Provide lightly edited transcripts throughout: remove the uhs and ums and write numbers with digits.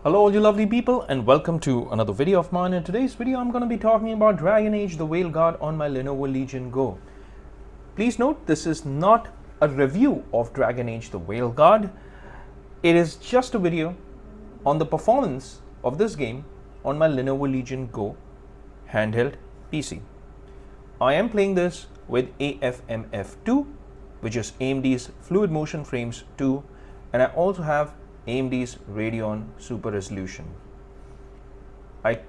Hello all you lovely people and welcome to another video of mine. In today's video I'm going to be talking about Dragon Age the Veilguard on my Lenovo Legion Go. Please note this is not a review of Dragon Age the Veilguard. It is just a video on the performance of this game on my Lenovo Legion Go handheld PC. I am playing this with AFMF2, which is AMD's Fluid Motion Frames 2, and I also have AMD's Radeon Super Resolution. I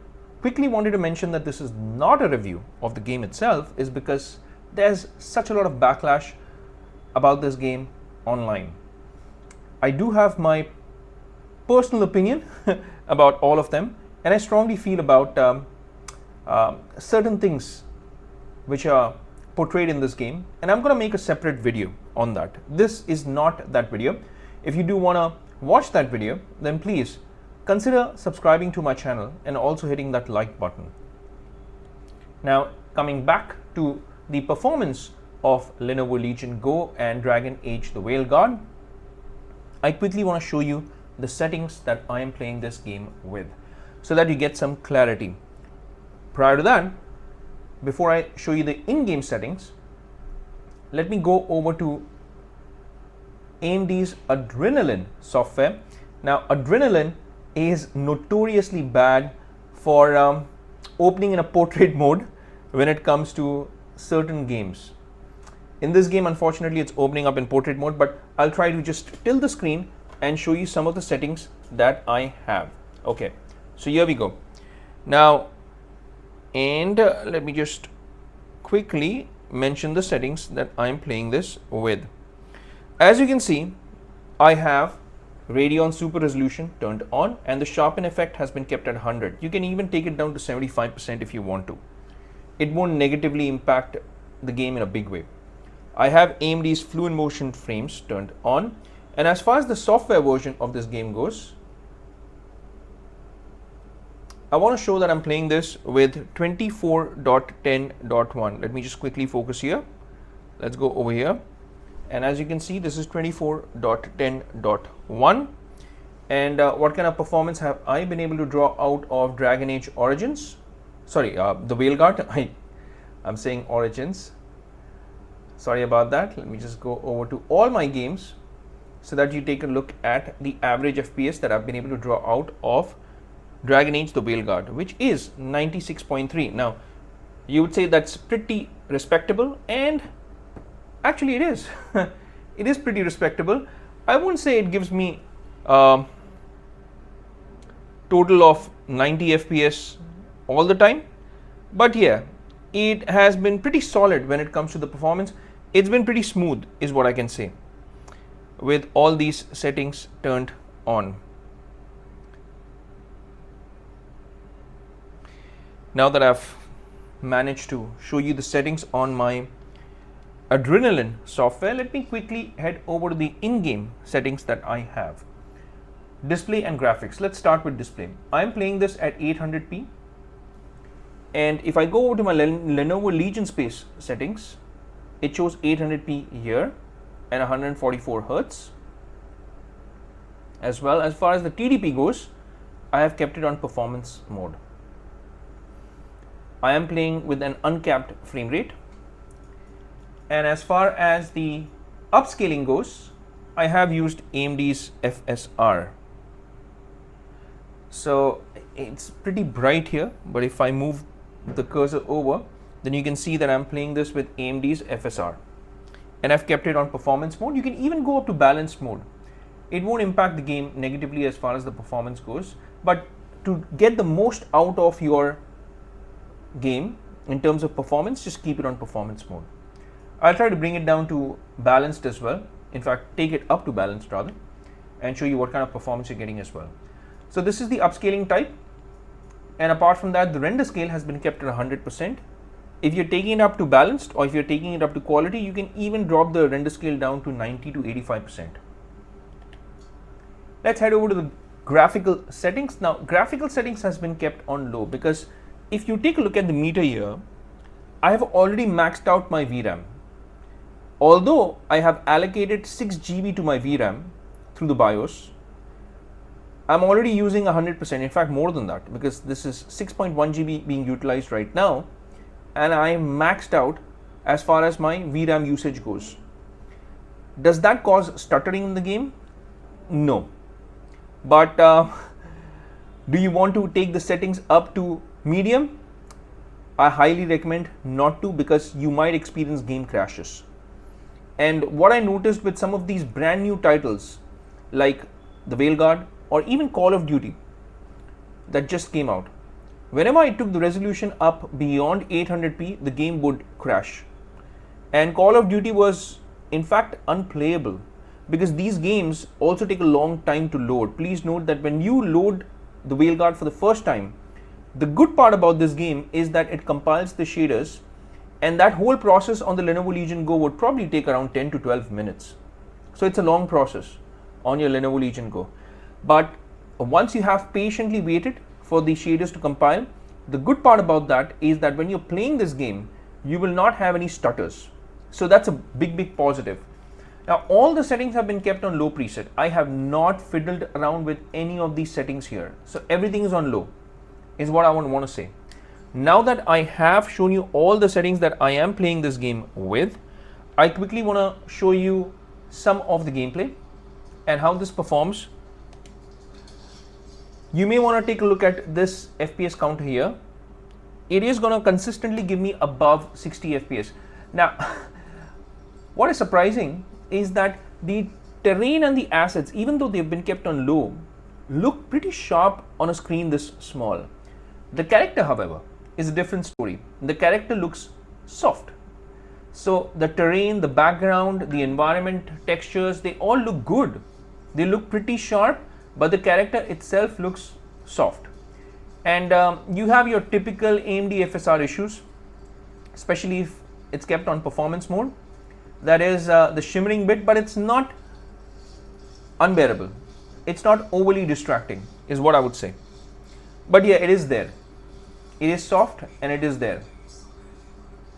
quickly wanted to mention that this is not a review of the game itself, is because there's such a lot of backlash about this game online. I do have my personal opinion about all of them, and I strongly feel about certain things which are portrayed in this game, and I'm going to make a separate video on that. This is not that video. If you do want to watch that video, then please consider subscribing to my channel and also hitting that like button. Now, coming back to the performance of Lenovo Legion Go and Dragon Age the Veilguard, I quickly want to show you the settings that I am playing this game with so that you get some clarity. Prior to that, before I show you the in-game settings, let me go over to AMD's Adrenaline software. Now, Adrenaline is notoriously bad for opening in a portrait mode when it comes to certain games. In this game, unfortunately, it's opening up in portrait mode, but I'll try to just tilt the screen and show you some of the settings that I have. Okay, so here we go. Now, and let me just quickly mention the settings that I'm playing this with. As you can see, I have Radeon Super Resolution turned on and the sharpen effect has been kept at 100. You can even take it down to 75% if you want to. It won't negatively impact the game in a big way. I have AMD's Fluid Motion Frames turned on, and as far as the software version of this game goes, I want to show that I'm playing this with 24.10.1. Let me just quickly focus here. Let's go over here. And as you can see, this is 24.10.1. And what kind of performance have I been able to draw out of Dragon Age Origins? Sorry, the Veilguard. I'm saying Origins. Sorry about that. Let me just go over to all my games so that you take a look at the average FPS that I've been able to draw out of Dragon Age the Veilguard, which is 96.3. Now, you would say that's pretty respectable, and actually it is. It is pretty respectable. I won't say it gives me total of 90 FPS all the time, but yeah, it has been pretty solid when it comes to the performance. It's been pretty smooth is what I can say with all these settings turned on. Now that I've managed to show you the settings on my Adrenaline software, let me quickly head over to the in-game settings that I have. Display and graphics. Let's start with display. I'm playing this at 800p, and if I go over to my Lenovo Legion Space settings, it shows 800p here and 144 Hz. As well, as far as the TDP goes, I have kept it on performance mode. I am playing with an uncapped frame rate. And as far as the upscaling goes, I have used AMD's FSR. So it's pretty bright here, but if I move the cursor over, then you can see that I'm playing this with AMD's FSR. And I've kept it on performance mode. You can even go up to balanced mode. It won't impact the game negatively as far as the performance goes, but to get the most out of your game in terms of performance, just keep it on performance mode. I'll try to bring it down to balanced as well. In fact, take it up to balanced rather, and show you what kind of performance you're getting as well. So this is the upscaling type, and apart from that, the render scale has been kept at 100%. If you're taking it up to balanced, or if you're taking it up to quality, you can even drop the render scale down to 90 to 85%. Let's head over to the graphical settings. Now, graphical settings has been kept on low because if you take a look at the meter here, I have already maxed out my VRAM. Although I have allocated 6 GB to my VRAM through the BIOS, I'm already using 100%, in fact more than that, because this is 6.1 GB being utilized right now, and I'm maxed out as far as my VRAM usage goes. Does that cause stuttering in the game? No. But do you want to take the settings up to medium? I highly recommend not to, because you might experience game crashes. And what I noticed with some of these brand new titles like the Veilguard or even Call of Duty that just came out, whenever I took the resolution up beyond 800p, the game would crash. And Call of Duty was in fact unplayable, because these games also take a long time to load. Please note that when you load the Veilguard for the first time, the good part about this game is that it compiles the shaders, and that whole process on the Lenovo Legion Go would probably take around 10 to 12 minutes. So it's a long process on your Lenovo Legion Go. But once you have patiently waited for the shaders to compile, the good part about that is that when you're playing this game, you will not have any stutters. So that's a big positive. Now all the settings have been kept on low preset. I have not fiddled around with any of these settings here. So everything is on low, is what I want to say. Now that I have shown you all the settings that I am playing this game with, I quickly want to show you some of the gameplay and how this performs. You may want to take a look at this FPS counter here. It is going to consistently give me above 60 FPS. Now, what is surprising is that the terrain and the assets, even though they've been kept on low, look pretty sharp on a screen this small. The character, however, is a different story. The character looks soft. So the terrain, the background, the environment, textures, they all look good. They look pretty sharp, but the character itself looks soft. And you have your typical AMD FSR issues, especially if it's kept on performance mode. That is the shimmering bit, but it's not unbearable. It's not overly distracting, is what I would say. But yeah, it is there. It is soft and it is there.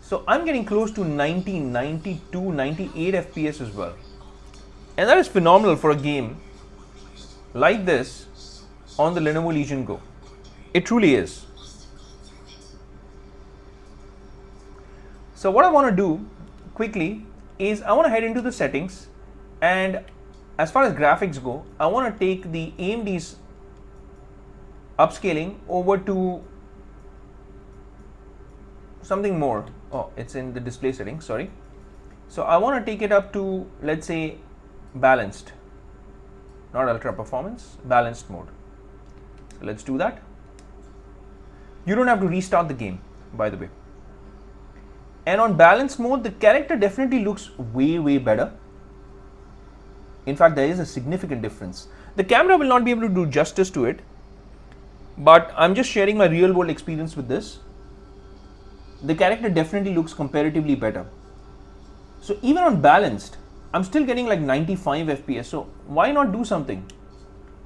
So I'm getting close to 90, 92, 98 FPS as well. And that is phenomenal for a game like this on the Lenovo Legion Go. It truly is. So what I want to do quickly is I want to head into the settings, and as far as graphics go, I want to take the AMD's upscaling over to something more. Oh, it's in the display settings, sorry. So I want to take it up to, let's say, balanced, not ultra performance, balanced mode. So let's do that. You don't have to restart the game, by the way. And on balanced mode, the character definitely looks way better. In fact, there is a significant difference. The camera will not be able to do justice to it, but I'm just sharing my real world experience with this. The character definitely looks comparatively better. So even on balanced, I'm still getting like 95 FPS. So why not do something?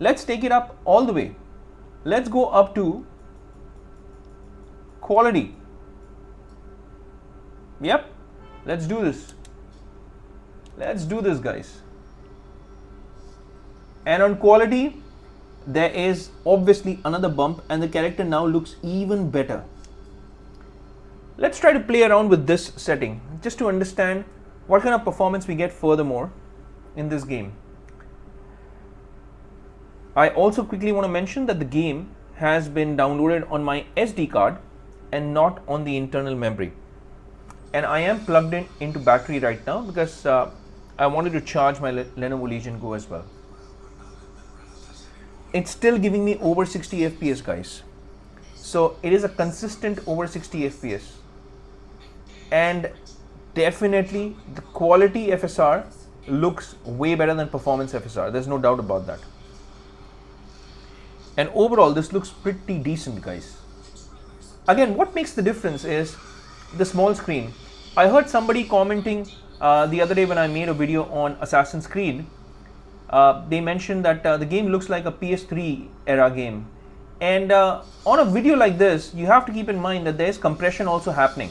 Let's take it up all the way. Let's go up to quality. Yep, let's do this. Let's do this, guys. And on quality, there is obviously another bump, and the character now looks even better. Let's try to play around with this setting just to understand what kind of performance we get furthermore in this game. I also quickly want to mention that the game has been downloaded on my SD card and not on the internal memory. And I am plugged into battery right now because I wanted to charge my Lenovo Legion Go as well. It's still giving me over 60 FPS, guys. So it is a consistent over 60 FPS. And definitely the quality FSR looks way better than performance FSR. There's no doubt about that. And overall, this looks pretty decent, guys. Again, what makes the difference is the small screen. I heard somebody commenting the other day when I made a video on Assassin's Creed. They mentioned that the game looks like a PS3 era game. And on a video like this, you have to keep in mind that there is compression also happening.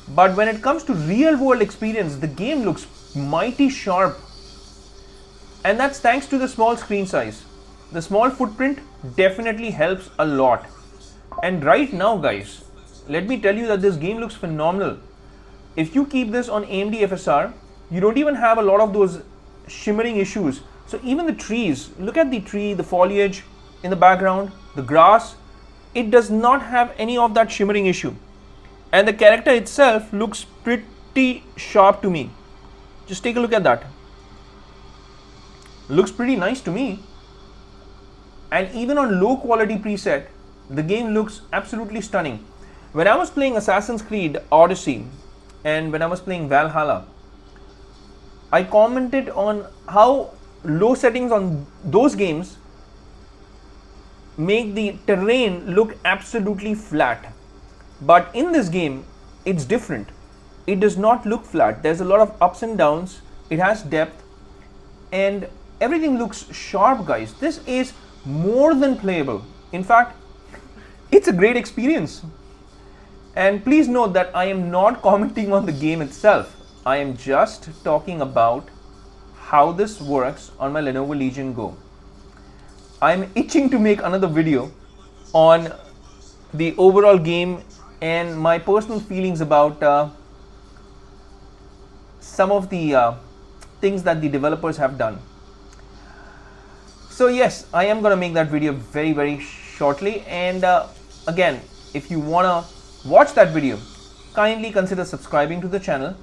But when it comes to real world experience, the game looks mighty sharp. And that's thanks to the small screen size. The small footprint definitely helps a lot. And right now guys, let me tell you that this game looks phenomenal. If you keep this on AMD FSR, you don't even have a lot of those shimmering issues. So even the trees, look at the tree, the foliage in the background, the grass, it does not have any of that shimmering issue. And the character itself looks pretty sharp to me. Just take a look at that. Looks pretty nice to me. And even on low quality preset, the game looks absolutely stunning. When I was playing Assassin's Creed Odyssey and when I was playing Valhalla, I commented on how low settings on those games make the terrain look absolutely flat. But in this game, it's different. It does not look flat. There's a lot of ups and downs. It has depth and everything looks sharp, guys. This is more than playable. In fact, it's a great experience. And please note that I am not commenting on the game itself. I am just talking about how this works on my Lenovo Legion Go. I'm itching to make another video on the overall game and my personal feelings about some of the things that the developers have done. So yes, I am going to make that video very shortly. And again, if you want to watch that video, kindly consider subscribing to the channel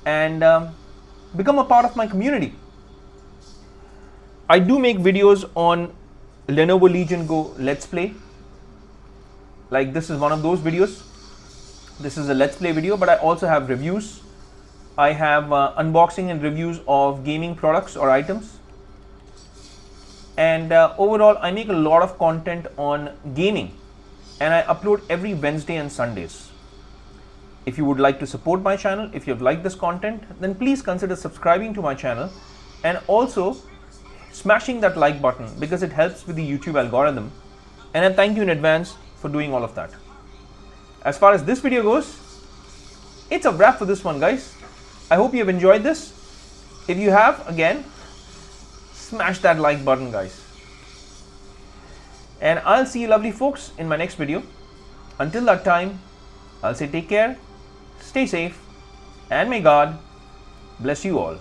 and become a part of my community. I do make videos on Lenovo Legion Go Let's Play. Like this is one of those videos. This is a Let's Play video, but I also have reviews. I have unboxing and reviews of gaming products or items. And overall, I make a lot of content on gaming and I upload every Wednesday and Sundays. If you would like to support my channel, if you've liked this content, then please consider subscribing to my channel and also smashing that like button because it helps with the YouTube algorithm. And I thank you in advance for doing all of that. As far as this video goes, it's a wrap for this one, guys. I hope you have enjoyed this. If you have, again, smash that like button, guys. And I'll see you lovely folks in my next video. Until that time, I'll say take care, stay safe, and may God bless you all.